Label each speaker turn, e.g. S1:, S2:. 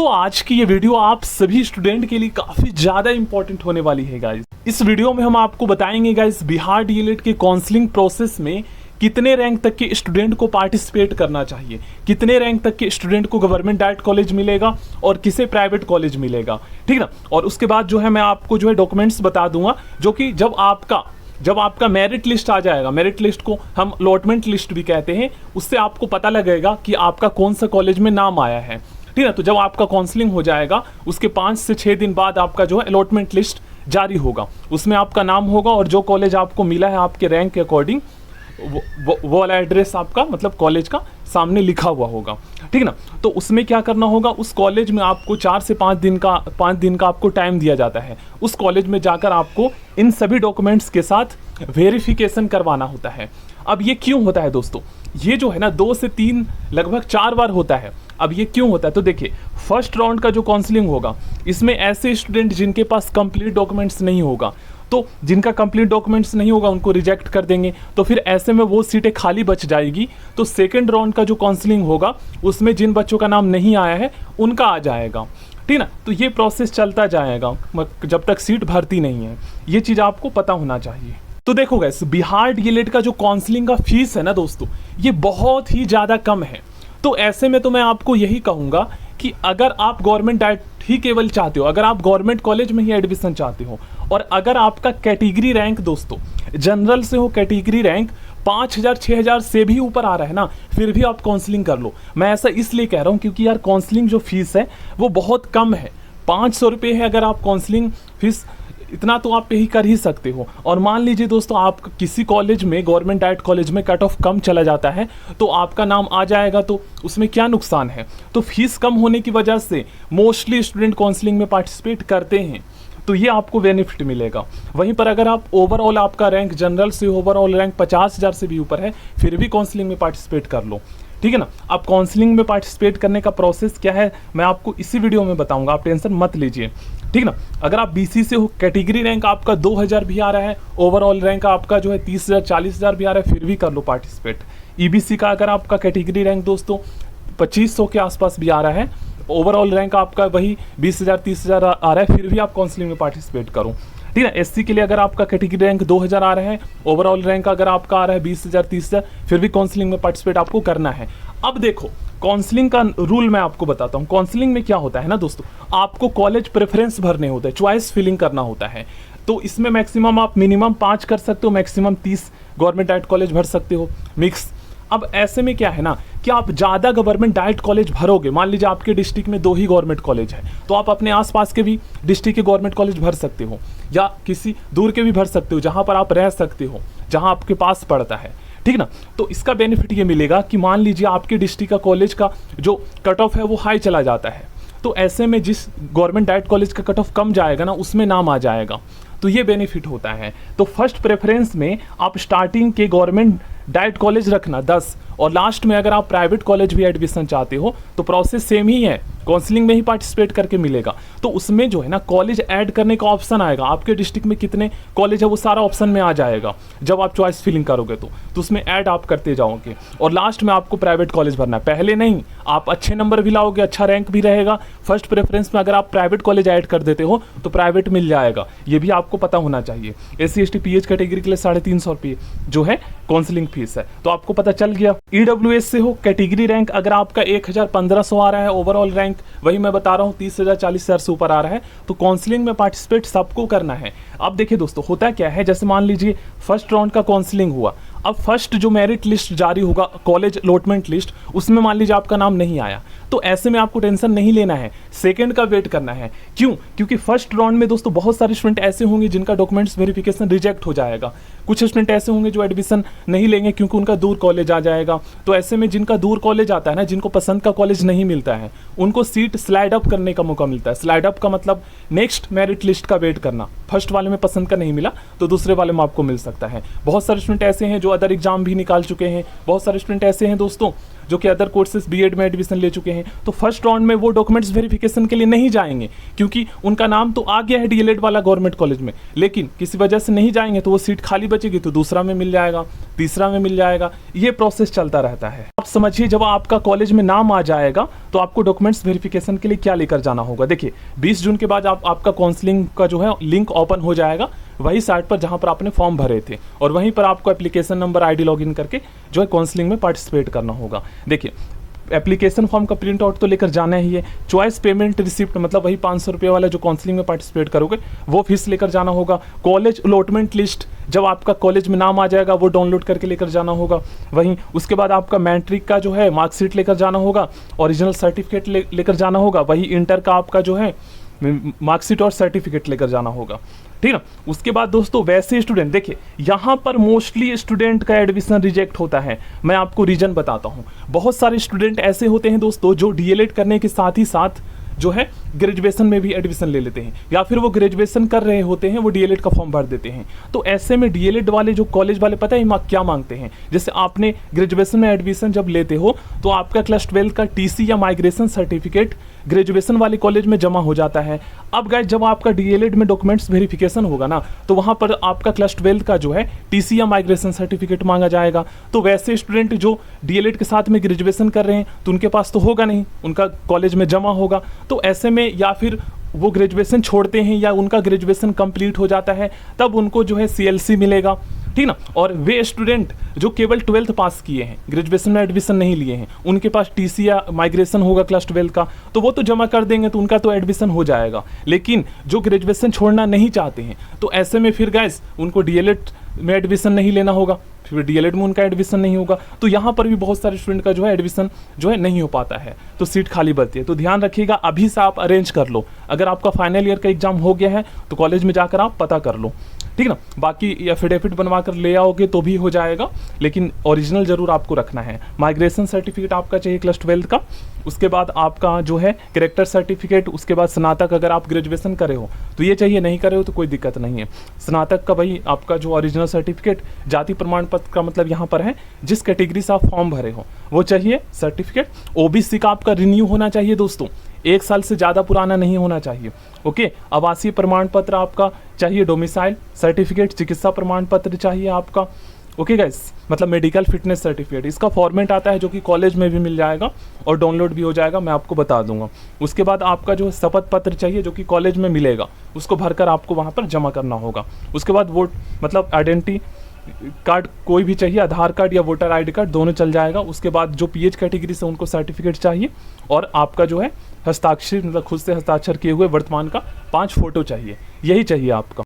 S1: दोस्तों आज की ये वीडियो आप सभी स्टूडेंट के लिए काफ़ी ज़्यादा इंपॉर्टेंट होने वाली है गाइस। इस वीडियो में हम आपको बताएंगे गाइस बिहार डीएलएड के काउंसलिंग प्रोसेस में कितने रैंक तक के स्टूडेंट को पार्टिसिपेट करना चाहिए, कितने रैंक तक के स्टूडेंट को गवर्नमेंट डाइट कॉलेज मिलेगा और किसे प्राइवेट कॉलेज मिलेगा, ठीक ना। और उसके बाद जो है मैं आपको जो है डॉक्यूमेंट्स बता दूंगा जो कि जब आपका मेरिट लिस्ट आ जाएगा, मेरिट लिस्ट को हम अलॉटमेंट लिस्ट भी कहते हैं, उससे आपको पता लगेगा कि आपका कौन सा कॉलेज में नाम आया है, ठीक है। तो जब आपका काउंसलिंग हो जाएगा उसके 5 से 6 दिन बाद आपका जो है अलॉटमेंट लिस्ट जारी होगा, उसमें आपका नाम होगा और जो कॉलेज आपको मिला है आपके रैंक के अकॉर्डिंग वो वाला एड्रेस आपका मतलब कॉलेज का सामने लिखा हुआ होगा, ठीक ना। तो उसमें क्या करना होगा, उस कॉलेज में आपको 4 से 5 दिन का आपको टाइम दिया जाता है। उस कॉलेज में जाकर आपको इन सभी डॉक्यूमेंट्स के साथ वेरिफिकेशन करवाना होता है। अब ये क्यों होता है दोस्तों, ये जो है ना 2 से 3 लगभग 4 बार होता है। अब ये क्यों होता है तो देखिए, फर्स्ट राउंड का जो काउंसलिंग होगा इसमें ऐसे स्टूडेंट जिनके पास कंप्लीट डॉक्यूमेंट्स नहीं होगा, तो जिनका कंप्लीट डॉक्यूमेंट्स नहीं होगा उनको रिजेक्ट कर देंगे, तो फिर ऐसे में वो सीटें खाली बच जाएगी। तो सेकंड राउंड का जो काउंसलिंग होगा उसमें जिन बच्चों का नाम नहीं आया है उनका आ जाएगा, ठीक ना। तो ये प्रोसेस चलता जाएगा जब तक सीट भरती नहीं है, ये चीज़ आपको पता होना चाहिए। तो देखो गाइस, बिहार डीएलएड का जो काउंसलिंग का फीस है ना दोस्तों, ये बहुत ही ज़्यादा कम है। तो ऐसे में तो मैं आपको यही कहूँगा कि अगर आप गवर्नमेंट डाइट ही केवल चाहते हो, अगर आप गवर्नमेंट कॉलेज में ही एडमिशन चाहते हो और अगर आपका कैटेगरी रैंक दोस्तों जनरल से हो, कैटेगरी रैंक 5000 6000 से भी ऊपर आ रहा है ना, फिर भी आप काउंसलिंग कर लो। मैं ऐसा इसलिए कह रहा हूँ क्योंकि यार काउंसलिंग जो फीस है वो बहुत कम है, 500 रुपये है। अगर आप काउंसलिंग फीस इतना तो आप यही कर ही सकते हो। और मान लीजिए दोस्तों आप किसी कॉलेज में, गवर्नमेंट डाइट कॉलेज में कट ऑफ कम चला जाता है तो आपका नाम आ जाएगा, तो उसमें क्या नुकसान है। तो फीस कम होने की वजह से मोस्टली स्टूडेंट काउंसलिंग में पार्टिसिपेट करते हैं, तो ये आपको बेनिफिट मिलेगा। वहीं पर अगर आप ओवरऑल आपका रैंक जनरल से ओवरऑल रैंक 50,000 से भी ऊपर है फिर भी काउंसलिंग में पार्टिसिपेट कर लो, ठीक है ना। अब काउंसलिंग में पार्टिसिपेट करने का प्रोसेस क्या है मैं आपको इसी वीडियो में बताऊंगा, आप टेंशन मत लीजिए, ठीक ना। अगर आप बीसी से हो, कैटेगरी रैंक आपका 2000 भी आ रहा है, ओवरऑल रैंक आपका जो है 30,000 40,000 भी आ रहा है, फिर भी कर लो पार्टिसिपेट। ईबीसी का अगर आपका कैटेगरी रैंक दोस्तों 2500 के आसपास भी आ रहा है, ओवरऑल रैंक आपका वही 20,000 30,000 आ रहा है, फिर भी आप काउंसलिंग में पार्टिसिपेट करो, ठीक है। एससी के लिए अगर आपका कैटेगरी रैंक 2000 आ रहा है, ओवरऑल रैंक अगर आपका आ रहा है 20,000 30,000, फिर भी काउंसलिंग में पार्टिसिपेट आपको करना है। अब देखो काउंसलिंग का रूल मैं आपको बताता हूँ। काउंसलिंग में क्या होता है ना दोस्तों, आपको कॉलेज प्रेफरेंस भरने होते हैं, चॉइस फिलिंग करना होता है। तो इसमें मैक्सिमम आप मिनिमम 5 कर सकते हो, मैक्सिमम 30 गवर्नमेंट डाइट कॉलेज भर सकते हो मिक्स। अब ऐसे में क्या है ना कि आप ज़्यादा गवर्नमेंट डाइट कॉलेज भरोगे, मान लीजिए आपके डिस्ट्रिक्ट में 2 ही गवर्नमेंट कॉलेज है, तो आप अपने आसपास के भी डिस्ट्रिक्ट के गवर्नमेंट कॉलेज भर सकते हो या किसी दूर के भी भर सकते हो जहाँ पर आप रह सकते हो, जहाँ आपके पास पड़ता है, ठीक ना। तो इसका बेनिफिट ये मिलेगा कि मान लीजिए आपके डिस्ट्रिक्ट का कॉलेज का जो कट ऑफ है वो हाई चला जाता है, तो ऐसे में जिस गवर्नमेंट डाइट कॉलेज का कट ऑफ कम जाएगा ना उसमें नाम आ जाएगा, तो ये बेनिफिट होता है। तो फर्स्ट प्रेफरेंस में आप स्टार्टिंग के गवर्नमेंट डाइट कॉलेज रखना 10, और लास्ट में अगर आप प्राइवेट कॉलेज भी एडमिशन चाहते हो तो प्रोसेस सेम ही है, काउंसलिंग में ही पार्टिसिपेट करके मिलेगा। तो उसमें जो है ना कॉलेज ऐड करने का ऑप्शन आएगा, आपके डिस्ट्रिक्ट में कितने कॉलेज है वो सारा ऑप्शन में आ जाएगा जब आप चॉइस फिलिंग करोगे, तो उसमें ऐड आप करते जाओगे और लास्ट में आपको प्राइवेट कॉलेज भरना है। पहले नहीं, आप अच्छे नंबर भी लाओगे, अच्छा रैंक भी रहेगा, फर्स्ट प्रेफरेंस में अगर आप प्राइवेट कॉलेज ऐड कर देते हो तो प्राइवेट मिल जाएगा, ये भी आपको पता होना चाहिए। SC ST PH कैटेगरी के लिए 350 रुपये जो है काउंसलिंग फीस है, तो आपको पता चल गया। EWS से हो, कैटेगरी रैंक अगर आपका 1500 आ रहा है, ओवरऑल रैंक वही मैं बता रहा हूँ 30,000 40,000 से ऊपर आ रहा है, तो काउंसलिंग में पार्टिसिपेट सबको करना है। अब देखिए दोस्तों होता क्या है, जैसे मान लीजिए फर्स्ट राउंड का काउंसलिंग हुआ, अब फर्स्ट जो मेरिट लिस्ट जारी होगा, कॉलेज अलॉटमेंट लिस्ट, उसमें मान लीजिए आपका नाम नहीं आया, तो ऐसे में आपको टेंशन नहीं लेना है, सेकंड का वेट करना है। क्यों? क्योंकि फर्स्ट राउंड में दोस्तों बहुत सारे स्टूडेंट ऐसे होंगे जिनका डॉक्यूमेंट्स वेरिफिकेशन रिजेक्ट हो जाएगा, कुछ स्टूडेंट ऐसे होंगे जो एडमिशन नहीं लेंगे क्योंकि उनका दूर कॉलेज आ जाएगा। तो ऐसे में जिनका दूर कॉलेज आता है ना, जिनको पसंद का कॉलेज नहीं मिलता है, उनको सीट स्लाइड अप करने का मौका मिलता है। स्लाइड अप का मतलब नेक्स्ट मेरिट लिस्ट का वेट करना, फर्स्ट वाले में पसंद का नहीं मिला तो दूसरे वाले में आपको मिल सकता है। बहुत सारे स्टूडेंट ऐसे हैं जो अदर एग्जाम भी निकाल चुके हैं, बहुत सारे स्टूडेंट ऐसे हैं दोस्तों जो कि अदर कोर्सेज बीएड में एडमिशन ले चुके हैं, तो फर्स्ट राउंड में वो डॉक्यूमेंट्स वेरिफिकेशन के लिए नहीं जाएंगे, क्योंकि उनका नाम तो आ गया है डीएलएड वाला गवर्नमेंट कॉलेज में, लेकिन किसी वजह से नहीं जाएंगे तो वो सीट खाली बचेगी, तो दूसरा में मिल जाएगा, तीसरा में मिल जाएगा, ये प्रोसेस चलता रहता है। आप समझिए, जब आपका कॉलेज में नाम आ जाएगा तो आपको डॉक्यूमेंट्स वेरिफिकेशन के लिए क्या लेकर जाना होगा। देखिए 20 जून के बाद आपका काउंसलिंग का जो है लिंक ओपन हो जाएगा वही साइट पर जहां पर आपने फॉर्म भरे थे, और वहीं पर आपको एप्लीकेशन नंबर आईडी लॉगिन करके जो है काउंसलिंग में पार्टिसिपेट करना होगा। देखिए एप्लीकेशन फॉर्म का प्रिंट आउट तो लेकर जाना ही है, चॉइस पेमेंट रिसिप्ट मतलब वही 500 रुपये वाला जो काउंसलिंग में पार्टिसिपेट करोगे वो फीस लेकर जाना होगा। कॉलेज अलॉटमेंट लिस्ट जब आपका कॉलेज में नाम आ जाएगा वो डाउनलोड करके लेकर जाना होगा। वहीं उसके बाद आपका मैट्रिक का जो है मार्कशीट लेकर जाना होगा, ओरिजिनल सर्टिफिकेट लेकर जाना होगा, वही इंटर का आपका जो है मार्कशीट और सर्टिफिकेट लेकर जाना होगा, ठीक ना। उसके बाद दोस्तों वैसे स्टूडेंट, देखिए यहाँ पर मोस्टली स्टूडेंट का एडमिशन रिजेक्ट होता है। मैं आपको रीजन बताता हूँ। बहुत सारे स्टूडेंट ऐसे होते हैं दोस्तों जो डीएलएड करने के साथ ही साथ जो है ग्रेजुएशन में भी एडमिशन ले लेते हैं, या फिर वो ग्रेजुएशन कर रहे होते हैं, वो डीएलएड का फॉर्म भर देते हैं। तो ऐसे में डीएलएड वाले जो कॉलेज वाले पता है क्या मांगते हैं, जैसे आपने ग्रेजुएशन में एडमिशन जब लेते हो तो आपका क्लास 12 का टीसी या माइग्रेशन सर्टिफिकेट ग्रेजुएशन वाले कॉलेज में जमा हो जाता है। अब गाइस जब आपका डीएलएड में डॉक्यूमेंट्स वेरिफिकेशन होगा ना, तो वहां पर आपका क्लास 12 का जो है टीसी या माइग्रेशन सर्टिफिकेट मांगा जाएगा। तो वैसे स्टूडेंट जो डीएलएड के साथ में ग्रेजुएशन कर रहे हैं तो उनके पास तो होगा नहीं, उनका कॉलेज में जमा होगा। तो ऐसे में या फिर वो ग्रेजुएशन छोड़ते हैं या उनका ग्रेजुएशन कंप्लीट हो जाता है, तब उनको जो है सीएलसी मिलेगा, ठीक ना। और वे स्टूडेंट जो केवल 12th पास किए हैं, ग्रेजुएशन में एडमिशन नहीं लिए हैं, उनके पास टीसी या माइग्रेशन होगा क्लास 12 का, तो वो तो जमा कर देंगे, तो उनका तो एडमिशन हो जाएगा। लेकिन जो ग्रेजुएशन छोड़ना नहीं चाहते हैं, तो ऐसे में फिर गाइस उनको डीएलएड में एडमिशन नहीं लेना होगा, फिर डीएलएड में उनका एडमिशन नहीं होगा। तो यहाँ पर भी बहुत सारे स्टूडेंट का जो है एडमिशन जो है नहीं हो पाता है, तो सीट खाली बचती है। तो ध्यान रखिएगा, अभी से आप अरेंज कर लो। अगर आपका फाइनल ईयर का एग्जाम हो गया है तो कॉलेज में जाकर आप पता कर लो, ठीक ना। बाकी एफिडेविट बनवा कर ले आओगे तो भी हो जाएगा, लेकिन ओरिजिनल जरूर आपको रखना है। माइग्रेशन सर्टिफिकेट आपका चाहिए क्लास 12 का, उसके बाद आपका जो है कैरेक्टर सर्टिफिकेट, उसके बाद स्नातक अगर आप ग्रेजुएशन करे हो तो ये चाहिए, नहीं करे हो तो कोई दिक्कत नहीं है। स्नातक का भाई आपका जो ओरिजिनल सर्टिफिकेट, जाति प्रमाण पत्र का मतलब यहाँ पर है जिस कैटेगरी से आप फॉर्म भरे हो वो चाहिए सर्टिफिकेट। ओबीसी का आपका रिन्यू होना चाहिए दोस्तों, 1 साल से ज़्यादा पुराना नहीं होना चाहिए, ओके। आवासीय प्रमाण पत्र आपका चाहिए, डोमिसाइल सर्टिफिकेट, चिकित्सा प्रमाण पत्र चाहिए आपका, ओके गाइस, मतलब मेडिकल फिटनेस सर्टिफिकेट। इसका फॉर्मेट आता है जो कि कॉलेज में भी मिल जाएगा और डाउनलोड भी हो जाएगा, मैं आपको बता दूंगा। उसके बाद आपका जो शपथ पत्र चाहिए जो कि कॉलेज में मिलेगा, उसको भरकर आपको वहाँ पर जमा करना होगा। उसके बाद वोट मतलब आइडेंटिटी कार्ड कोई भी चाहिए, आधार कार्ड या वोटर आईडी कार्ड दोनों चल जाएगा। उसके बाद जो पीएच कैटेगरी से उनको सर्टिफिकेट चाहिए, और आपका जो है हस्ताक्षर मतलब खुद से हस्ताक्षर किए हुए वर्तमान का 5 फोटो चाहिए, यही चाहिए आपका।